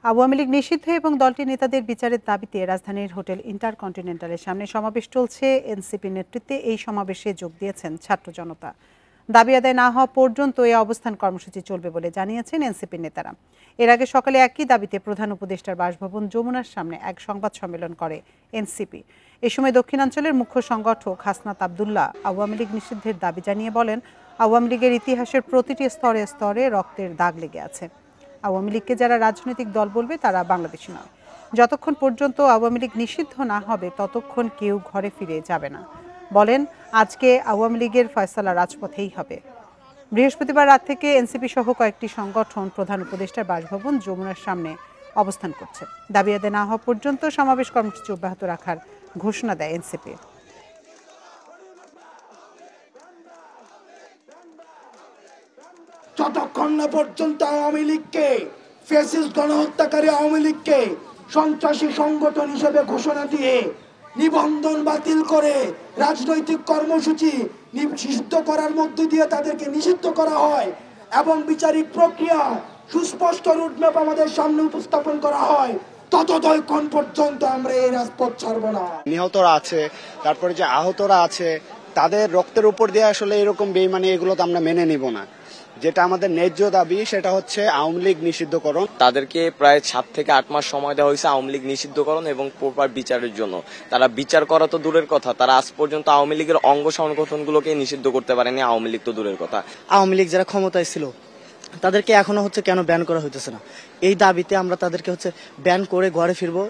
আওয়ামী লীগ নিষিদ্ধ এবং দলটির নেতাদের বিচারের দাবিতে রাজধানীর হোটেল ইন্টারকন্টিনেন্টালের সামনে সমাবেশ চলছে। এনসিপির নেতৃত্বে এই সমাবেশে যোগ দিয়েছেন ছাত্র জনতা। দাবি আদায় না হওয়া পর্যন্ত এই অবস্থান কর্মসূচি চলবে বলে জানিয়েছেন এনসিপির নেতারা। এর আগে সকালে একই দাবিতে প্রধান উপদেষ্টার বাসভবন যমুনার সামনে এক সংবাদ সম্মেলন করে এনসিপি। এ সময় দক্ষিণাঞ্চলের মুখ্য সংগঠক হাসনাত আবদুল্লাহ আওয়ামী লীগ নিষিদ্ধের দাবি জানিয়ে বলেন, আওয়ামী লীগের ইতিহাসের প্রতিটি স্তরে স্তরে রক্তের দাগ লেগে আছে। আওয়ামী লীগকে যারা রাজনৈতিক দল বলবে তারা বাংলাদেশি নয়। যতক্ষণ পর্যন্ত আওয়ামী লীগ নিষিদ্ধ না হবে ততক্ষণ কেউ ঘরে ফিরে যাবে না। বলেন, আজকে আওয়ামী লীগের ফয়সালা রাজপথেই হবে। বৃহস্পতিবার রাত থেকে এনসিপি সহ কয়েকটি সংগঠন প্রধান উপদেষ্টার বাসভবন যমুনার সামনে অবস্থান করছে। দাবি আদায় না হওয়া পর্যন্ত সমাবেশ কর্মসূচি অব্যাহত রাখার ঘোষণা দেয় এনসিপি। যতক্ষণ না পর্যন্ত আওয়ামী লীগকে ফ্যাসিস্ট গণহত্যাকারী আওয়ামী লীগকে সন্ত্রাসী সংগঠন হিসেবে ঘোষণা দিয়ে নিবন্ধন বাতিল করে রাজনৈতিক কর্মসূচি নিষিদ্ধ করার মধ্য দিয়ে তাদেরকে নিষিদ্ধ করা হয় এবং বিচারিক প্রক্রিয়া সুস্পষ্ট রুটম্যাপ আমাদের সামনে উপস্থাপন করা হয়, ততক্ষণ পর্যন্ত আমরা এই রাজপথ ছাড়ব না। নিহতরা আছে, তারপরে যে আহতরা আছে, তাদের রক্তের উপর দিয়ে আসলে এরকম বেইমানি এগুলো তো আমরা মেনে নিব না। যেটা আমাদের ন্যায্য দাবি সেটা হচ্ছে আওয়ামী লীগ নিষিদ্ধকরণ। তাদেরকে প্রায় 7 থেকে 8 মাস সময় দেওয়া হয়েছে আওয়ামী লীগ নিষিদ্ধকরণ এবং প্রপার বিচারের জন্য। তারা বিচার করা তো দূরের কথা, তারা আজ পর্যন্ত আওয়ামী লীগের অঙ্গ সংগঠনগুলোকে নিষিদ্ধ করতে পারেনি। আওয়ামী লীগ তো দূরের কথা, আওয়ামী লীগ যারা ক্ষমতায় ছিল তাদেরকে এখনো কেন ব্যান করা হইতেছে না? এই দাবিতে আমরা তাদেরকে ব্যান করে ঘরে ফিরবো।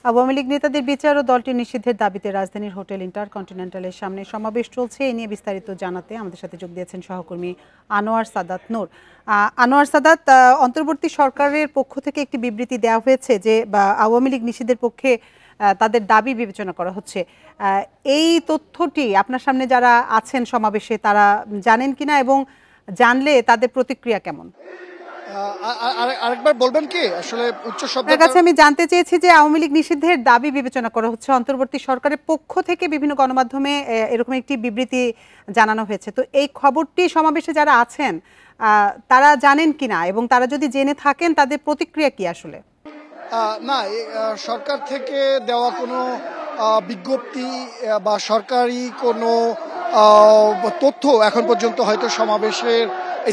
আওয়ামী লীগ নেতাদের বিচার ও দলটি নিষিদ্ধের দাবিতে রাজধানীর হোটেল ইন্টারকন্টিনেন্টালের সামনে সমাবেশ চলছে। এ নিয়ে বিস্তারিত জানাতে আমাদের সাথে যোগ দিয়েছেন সহকর্মী আনোয়ার সাদাত নূর। আনোয়ার সাদাত, অন্তর্বর্তী সরকারের পক্ষ থেকে একটি বিবৃতি দেওয়া হয়েছে যে আওয়ামী লীগ নিষিদ্ধের পক্ষে তাদের দাবি বিবেচনা করা হচ্ছে। এই তথ্যটি আপনার সামনে যারা আছেন সমাবেশে তারা জানেন কিনা, এবং জানলে তাদের প্রতিক্রিয়া কেমন? আরেকবার বলবেন কি? আসলে উচ্চ শব্দের কাছে আমি জানতে চেয়েছি যে আওয়ামী লীগ নিষিদ্ধের দাবি বিবেচনা করা হচ্ছে, অন্তর্বর্তী সরকারের পক্ষ থেকে বিভিন্ন গণমাধ্যমে এরকম একটি বিবৃতি জানানো হয়েছে। তো এই খবরটি সমাবেশে যারা আছেন তারা জানেন কিনা, এবং তারা যদি জেনে থাকেন তাদের প্রতিক্রিয়া কি আসলে? না, সরকার থেকে দেওয়া কোনো বিজ্ঞপ্তি বা সরকারি কোনো তথ্য এখন পর্যন্ত হয়তো সমাবেশের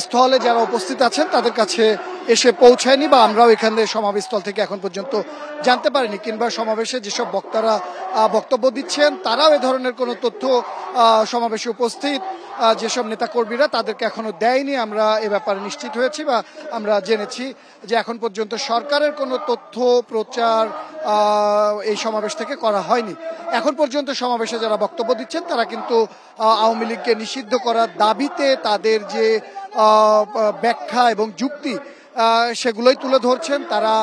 স্থলে যারা উপস্থিত আছেন তাদের কাছে এসে পৌঁছায়নি, বা আমরাও এখানে সমাবেশস্থল থেকে এখন পর্যন্ত জানতে পারিনি, কিংবা সমাবেশে যেসব বক্তারা বক্তব্য দিচ্ছেন তারাও এ ধরনের কোনো তথ্য সমাবেশে উপস্থিত যেসব নেতাকর্মীরা তাদেরকে এখনো দেয়নি। আমরা এ ব্যাপারে নিশ্চিত হয়েছি বা আমরা জেনেছি যে এখন পর্যন্ত সরকারের কোনো তথ্য প্রচার এই সমাবেশ থেকে করা হয়নি। এখন পর্যন্ত সমাবেশে যারা বক্তব্য দিচ্ছেন তারা কিন্তু আওয়ামী লীগকে নিষিদ্ধ করার দাবিতে তাদের যে ব্যাখ্যা এবং যুক্তি সেগুলোই তুলে ধরছেন। তারা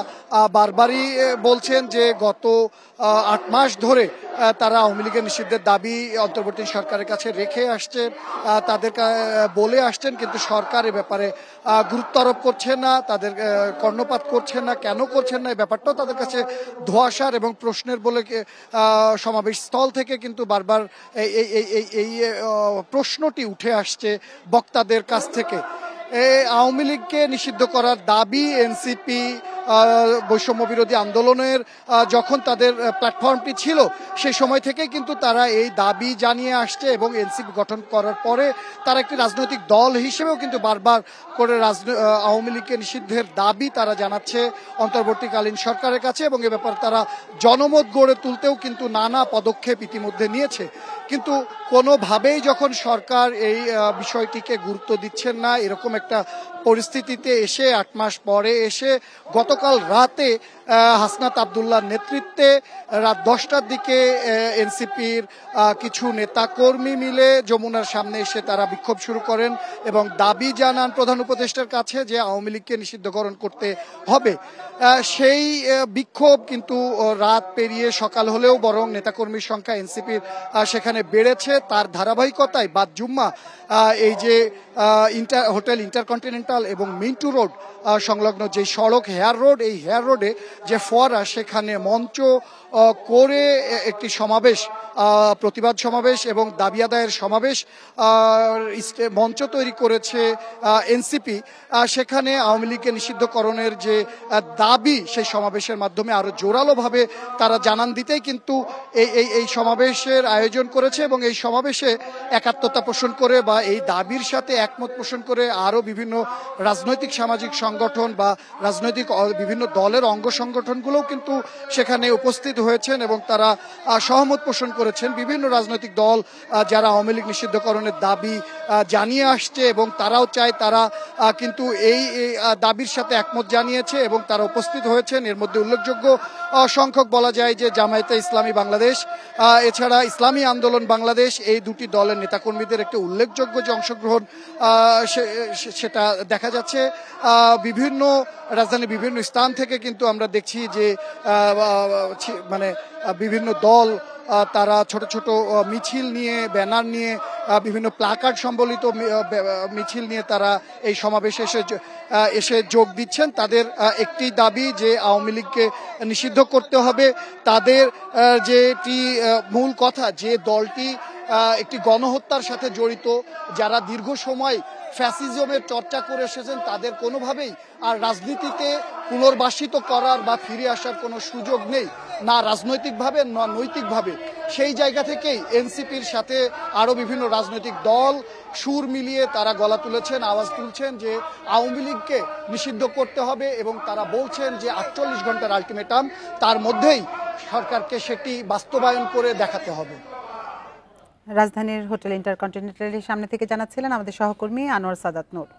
বারবারই বলছেন যে গত 8 মাস ধরে তারা আওয়ামী লীগের নিষিদ্ধের দাবি অন্তর্বর্তী সরকারের কাছে রেখে আসছেন, তাদের বলে আসছেন, কিন্তু সরকার এ ব্যাপারে গুরুত্ব আরোপ করছে না, তাদের কর্ণপাত করছেন না। কেন করছেন না এই ব্যাপারটাও তাদের কাছে ধোঁয়াশার এবং প্রশ্নের বলে সমাবেশ স্থল থেকে কিন্তু বারবার এই প্রশ্নটি উঠে আসছে বক্তাদের কাছ থেকে। আওয়ামী লীগকে নিষিদ্ধ করার দাবি এনসিপি বৈষম্য বিরোধী আন্দোলনের যখন তাদের প্ল্যাটফর্মটি ছিল সেই সময় থেকে কিন্তু তারা এই দাবি জানিয়ে আসছে, এবং এনসিপি গঠন করার পরে তারা একটি রাজনৈতিক দল হিসেবেও কিন্তু বারবার করে আওয়ামী লীগকে নিষিদ্ধের দাবি তারা জানাচ্ছে অন্তর্বর্তীকালীন সরকারের কাছে, এবং এ ব্যাপারে তারা জনমত গড়ে তুলতেও কিন্তু নানা পদক্ষেপ ইতিমধ্যে নিয়েছে। কিন্তু কোনোভাবেই যখন সরকার এই বিষয়টিকে গুরুত্ব দিচ্ছেন না, এরকম একটা পরিস্থিতিতে এসে 8 মাস পরে এসে গতকাল রাতে হাসনাত আবদুল্লাহর নেতৃত্বে রাত 10টার দিকে এনসিপির কিছু নেতাকর্মী মিলে যমুনার সামনে এসে তারা বিক্ষোভ শুরু করেন এবং দাবি জানান প্রধান উপদেষ্টার কাছে যে আওয়ামী লীগকে নিষিদ্ধকরণ করতে হবে। সেই বিক্ষোভ কিন্তু রাত পেরিয়ে সকাল হলেও বরং নেতাকর্মীর সংখ্যা এনসিপির সেখানে বেড়েছে। তার ধারাবাহিকতায় বাদ জুম্মা এই যে হোটেল ইন্টারকন্টিনেন্টাল এবং মিন্টু রোড সংলগ্ন যে সড়ক হেয়ার রোড, এই হেয়ার রোডে যে ফোয়ারা সেখানে মঞ্চ করে একটি সমাবেশ প্রতিবাদ সমাবেশ এবং দাবি আদায়ের সমাবেশ মঞ্চ তৈরি করেছে এনসিপি, সেখানে আওয়ামী লীগকে নিষিদ্ধকরণের যে দাবি সেই সমাবেশের মাধ্যমে আরো জোরালোভাবে তারা জানান দিতেই কিন্তু এই সমাবেশের আয়োজন করেছে এবং এই সমাবেশে একাত্মতা পোষণ করে বা এই দাবির সাথে একমত পোষণ করে আরো বিভিন্ন রাজনৈতিক সামাজিক সংগঠন বা রাজনৈতিক বিভিন্ন দলের অঙ্গ সংগঠনগুলোও কিন্তু সেখানে উপস্থিত হয়েছেন এবং তারা সহমত পোষণ করেছেন। বিভিন্ন রাজনৈতিক দল যারা আওয়ামী লীগ নিষিদ্ধকরণের দাবি জানিয়ে আসছে এবং তারাও চায়, তারা কিন্তু এই দাবির সাথে একমত জানিয়েছে এবং তারা উপস্থিত হয়েছেন। এর মধ্যে উল্লেখযোগ্য সংখ্যক বলা যায় যে জামায়াতে ইসলামী বাংলাদেশ, এছাড়া ইসলামী আন্দোলন বাংলাদেশ, এই দুটি দলের নেতাকর্মীদের একটি উল্লেখযোগ্য যে অংশগ্রহণ সেটা দেখা যাচ্ছে। বিভিন্ন রাজধানীর বিভিন্ন স্থান থেকে কিন্তু আমরা দেখছি যে মানে বিভিন্ন দল তারা ছোট ছোট মিছিল নিয়ে, ব্যানার নিয়ে, বিভিন্ন প্লাকার্ড সম্বলিত মিছিল নিয়ে তারা এই সমাবেশে এসে যোগ দিচ্ছেন। তাদের একটি দাবি যে আওয়ামী লীগকে নিষিদ্ধ করতে হবে। তাদের যেটি মূল কথা, যে দলটি একটি গণহত্যার সাথে জড়িত, যারা দীর্ঘ সময় ফ্যাসিজমের চর্চা করে এসেছেন, তাদের কোনোভাবেই আর রাজনীতিতে পুনর্বাসিত করার বা ফিরে আসার কোনো সুযোগ নেই, না রাজনৈতিকভাবে না নৈতিকভাবে। সেই জায়গা থেকেই এনসিপির সাথে আরো বিভিন্ন রাজনৈতিক দল সুর মিলিয়ে তারা গলা তুলেছেন, আওয়াজ তুলছেন যে আওয়ামী লীগকে নিষিদ্ধ করতে হবে এবং তারা বলছেন যে 48 ঘন্টার আলটিমেটাম, তার মধ্যেই সরকারকে সেটি বাস্তবায়ন করে দেখাতে হবে। রাজধানীর হোটেল ইন্টারকন্টিনেন্টালের সামনে থেকে জানাচ্ছিলেন আমাদের সহকর্মী আনোয়ার সাদাত নূর।